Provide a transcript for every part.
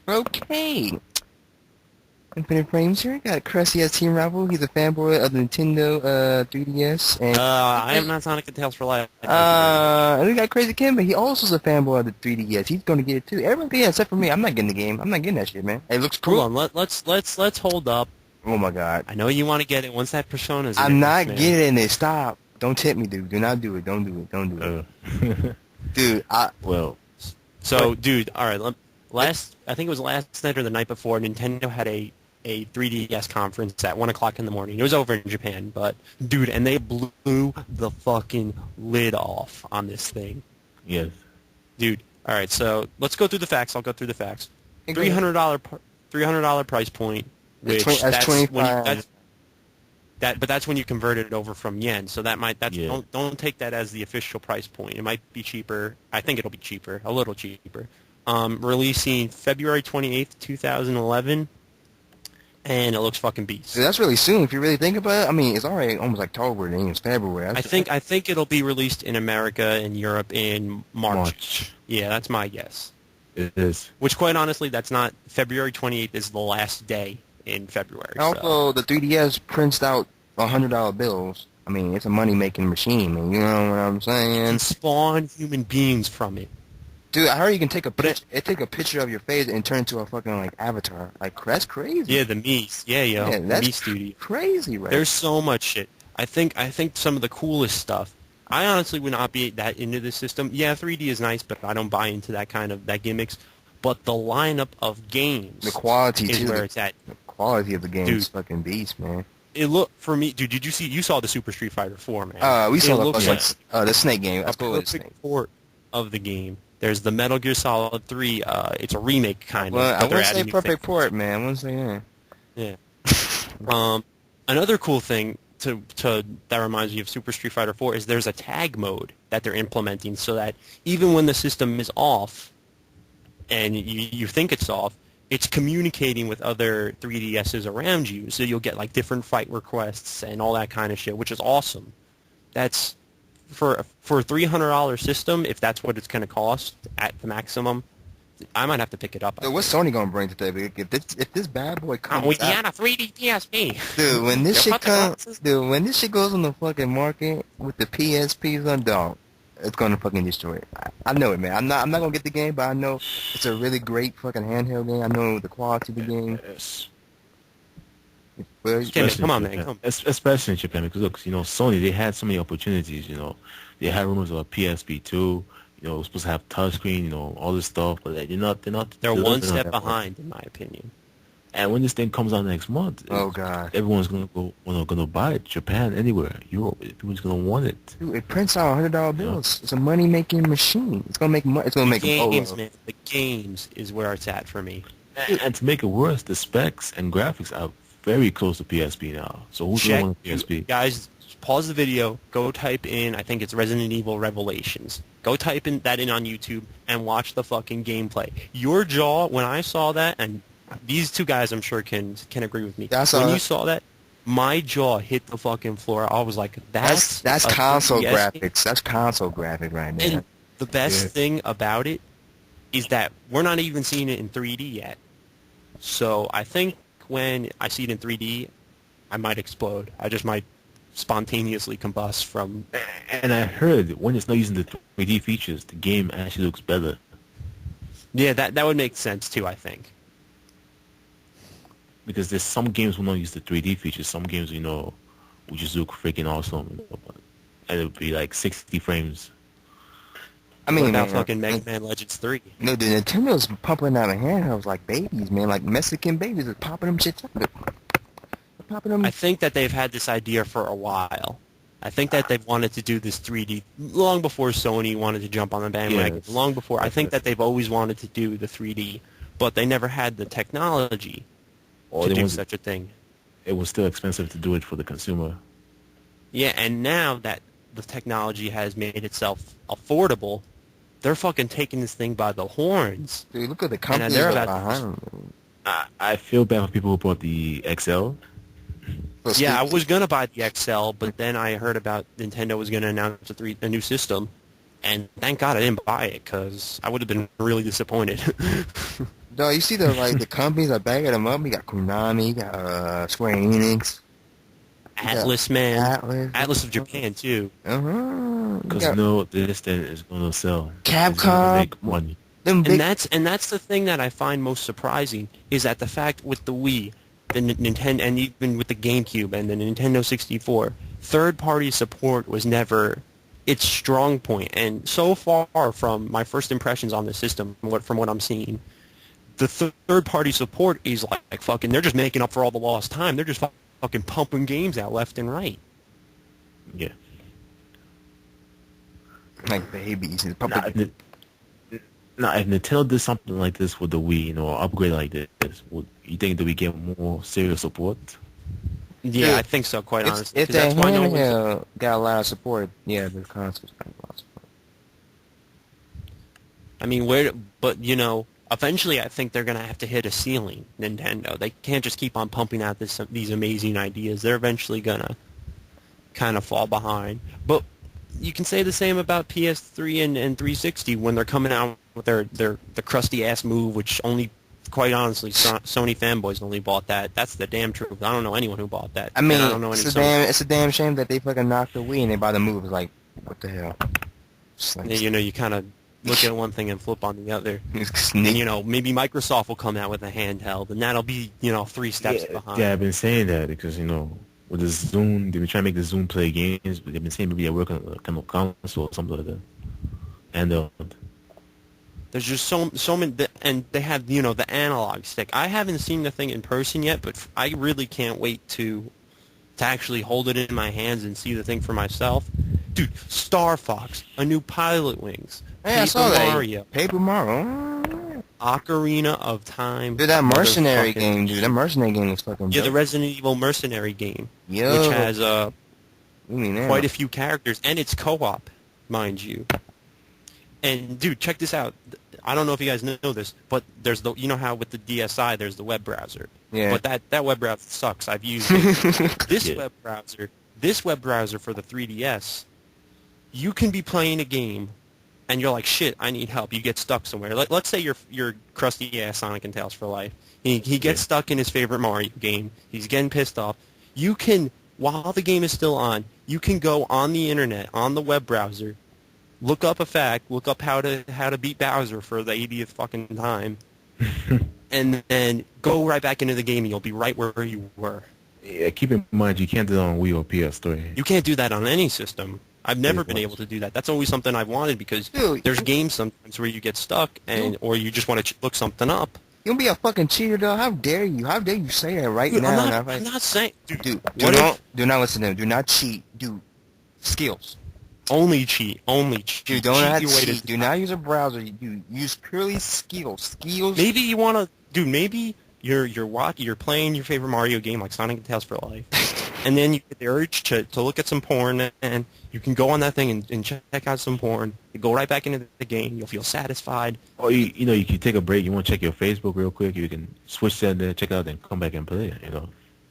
Okay. Infinite Frames here. Got Cressy as Team Rival. He's a fanboy of the Nintendo 3DS. And I am not Sonic and Tails for life. and we got Crazy Ken, but he also is a fanboy of the 3DS. He's gonna get it too. Everyone can, except for me. I'm not getting the game. I'm not getting that shit, man. It looks cool. Hold on, let's hold up. Oh my god. I know you want to get it once that Persona's I'm in, not man. getting it. Stop. Don't tempt me, dude. Do not do it. Don't do it. Don't do it. Dude, Well, so dude, all right. I think it was last night or the night before. Nintendo had a 3DS conference at 1 o'clock in the morning. It was over in Japan, but dude, and they blew the fucking lid off on this thing. Yes. Dude, all right. So let's go through the facts. I'll go through the facts. $300 price point. Which that's 25. But that's when you convert it over from yen. So Yeah. don't take that as the official price point. It might be cheaper. I think it'll be cheaper, a little cheaper. Releasing February 28th, 2011, and it looks fucking beast. Dude, that's really soon if you really think about it. I mean, it's already almost October, and it's February. I think it'll be released in America and Europe in March. Yeah, that's my guess. It is. Which, quite honestly, that's not February 28th is the last day in February. Also, the 3DS prints out $100 bills. I mean, it's a money-making machine, man. You know what I'm saying? And spawn human beings from it. Dude, I heard you can take a picture of your face and turn into a fucking like avatar. Like that's crazy. Yeah, the Mies. Yeah, Yeah, the that's Mies Studio. crazy, right? There's so much shit. I think some of the coolest stuff. I honestly would not be that into this system. Yeah, 3D is nice, but I don't buy into that gimmicks. But the lineup of games, the quality is too. where it's at. The quality of the game is fucking beast, man. It looked for me, dude. Did you saw the Super Street Fighter 4, man? We saw the Snake game. That's a cool. perfect port of the game. There's the Metal Gear Solid 3. It's a remake kind of. Well, I but they're wouldn't say adding new perfect things. port, man. I wouldn't say that. Yeah. Another cool thing to that reminds me of Super Street Fighter 4 is there's a tag mode that they're implementing so that even when the system is off and you think it's off, it's communicating with other 3DSs around you. So you'll get like different fight requests and all that kind of shit, which is awesome. That's for a $300 system, if that's what it's going to cost at the maximum. I might have to pick it up. Dude, what's Sony gonna bring today? If this bad boy comes we out, got a 3D PSP. dude, when this shit goes on the fucking market with the PSPs on dog, it's gonna fucking destroy it. I know it, man. I'm not gonna get the game, but I know it's a really great fucking handheld game. I know the quality of the game. Yes. Come on, man. Come. Especially in Japan, because look, Sony, they had so many opportunities. They had rumors of a PSP2. It was supposed to have touchscreen. All this stuff, but they're not. They're one step behind, in my opinion. And when this thing comes out next month, oh god, everyone's gonna buy it. Japan, anywhere, Europe, everyone's gonna want it. Dude, it prints out $100 bills. It's a money making machine. It's gonna make money. It's gonna make games, man. The games is where it's at for me. And to make it worse, the specs and graphics are very close to PSP now. So who's gonna want a PSP? Guys, pause the video. Go type in. I think it's Resident Evil Revelations. Go type that in on YouTube and watch the fucking gameplay. Your jaw when I saw that, and these two guys I'm sure can agree with me. When you saw that, my jaw hit the fucking floor. I was like, that's console 3DS graphics. game? That's console graphic right now. And the best thing about it is that we're not even seeing it in 3D yet. So I think when I see it in 3D, I might explode. I just might spontaneously combust from... And I heard when it's not using the 3D features, the game actually looks better. Yeah, that would make sense too, I think. Because there's some games will not use the 3D features. Some games, will just look freaking awesome. And it'll be like 60 frames. I mean, what about fucking Mega Man Legends 3? No, the Nintendo's pumping out handhelds like babies, man. Like Mexican babies are popping them shit out. Popping them. I think that they've had this idea for a while. I think that they've wanted to do this 3D long before Sony wanted to jump on the bandwagon. Yes. Long before. I think that they've always wanted to do the 3D, but they never had the technology to do such a thing. It was still expensive to do it for the consumer. Yeah, and now that the technology has made itself affordable, they're fucking taking this thing by the horns. Dude, look at the companies they're that about behind them. I feel bad for people who bought the XL. Yeah, I was going to buy the XL, but then I heard about Nintendo was going to announce a new system, and thank God I didn't buy it, because I would have been really disappointed. Dog, you see the companies that backing them up? You got Konami, you got Square Enix, Atlas, man. Atlas. Atlas of Japan, too. Because this thing is gonna sell. It's gonna Capcom. make money. Them big. And that's the thing that I find most surprising is that the fact with the Wii, the Nintendo, and even with the GameCube and the Nintendo 64, third-party support was never its strong point. And so far from my first impressions on the system, from what I'm seeing, the third-party support is like fucking. They're just making up for all the lost time. They're just fucking pumping games out left and right. Yeah. Like babies. Now, if Nintendo did something like this with the Wii, upgrade like this, would you think that we get more serious support? Yeah, Dude, I think so. Quite honestly, If 'cause the that's why no one's- handheld got a lot of support, yeah, the console's got a lot of support. I mean, but eventually I think they're gonna have to hit a ceiling. Nintendo, they can't just keep on pumping out these amazing ideas. They're eventually gonna kind of fall behind. But you can say the same about PS3 and 360 when they're coming out with the crusty ass Move, which only, quite honestly, Sony fanboys only bought that. That's the damn truth. I don't know anyone who bought that. I mean, and I don't know any it's a damn shame that they fucking knocked the Wii and they buy the Move. It's like, what the hell? Just like, you kind of look at one thing and flip on the other. sneak. And, maybe Microsoft will come out with a handheld, and that'll be, 3 steps behind. Yeah, I've been saying that because, with the Zoom, they've been trying to make the Zoom play games, but they've been saying maybe they're working on a kind of console or something like that. And There's just so many, and they have, the analog stick. I haven't seen the thing in person yet, but I really can't wait to actually hold it in my hands and see the thing for myself. Dude, Star Fox, a new Pilot Wings, Hey, I saw that. Mario, Paper Mario. Ocarina of Time. Dude, that mercenary motherfucking- game, dude. That mercenary game is fucking Yeah, the dope. Resident Evil mercenary game, Yo. which has You mean that? quite a few characters, and it's co-op, mind you. And dude, check this out. I don't know if you guys know this, but there's how with the DSi there's the web browser. Yeah. But that web browser sucks. I've used it. This Yeah. web browser for the 3DS, you can be playing a game, and you're like, shit, I need help. You get stuck somewhere. Let's say you're crusty ass Sonic and Tails for life. He gets stuck in his favorite Mario game. He's getting pissed off. You can, while the game is still on, you can go on the internet, on the web browser, look up a fact, look up how to beat Bowser for the 80th fucking time, and then go right back into the game, and you'll be right where you were. yeah, keep in mind you can't do that on Wii or PS3. You can't do that on any system. I've never been much. able to do that. That's always something I've wanted because Dude, there's games sometimes where you get stuck or you just want to look something up. You gonna be a fucking cheater, though? How dare you? How dare you say that right Dude, now? I'm not saying, dude. Dude, what if do not listen to him. Do not cheat. Dude, skills. only cheat? Dude, don't not your way to- cheat. Do not use a browser. You use purely skills. Skills. Maybe you want to, dude. Maybe you're playing your favorite Mario game like Sonic and Tails for Life, and then you get the urge to look at some porn, and you can go on that thing and check out some porn. You go right back into the game. You'll feel satisfied. Or you can take a break. You want to check your Facebook real quick. You can switch that there, check it out, then come back and play it.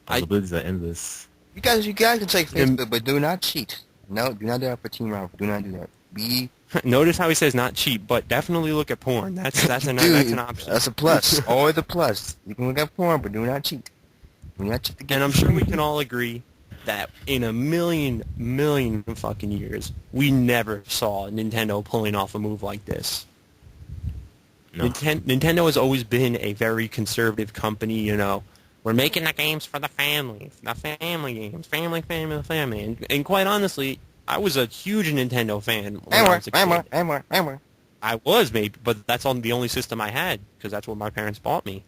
Possibilities are endless. You guys can check Facebook, but do not cheat. No, do not do that for Team Rocket. Do not do that. Be Notice how he says not cheap, but definitely look at porn. That's an option. That's a plus. Always a plus. You can look at porn, but do not cheat. Do not cheat the game. And I'm sure we can all agree that in a million fucking years, we never saw Nintendo pulling off a move like this. No. Nintendo has always been a very conservative company, We're making the games for the family games, family. And quite honestly, I was a huge Nintendo fan when I was a kid. I was, maybe, but that's the only system I had because that's what my parents bought me.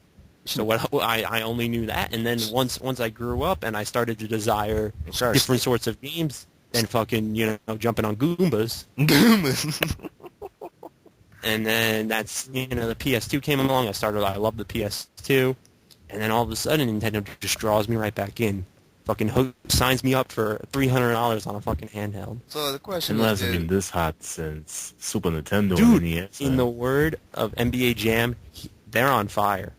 So I only knew that, and then once I grew up and I started to desire different sorts of games, then fucking jumping on Goombas, and then that's the PS2 came along. I loved the PS2, and then all of a sudden Nintendo just draws me right back in, fucking signs me up for $300 on a fucking handheld. So the question It is, hasn't been this hot since Super Nintendo. Dude, and NES. in the word of NBA Jam, they're on fire.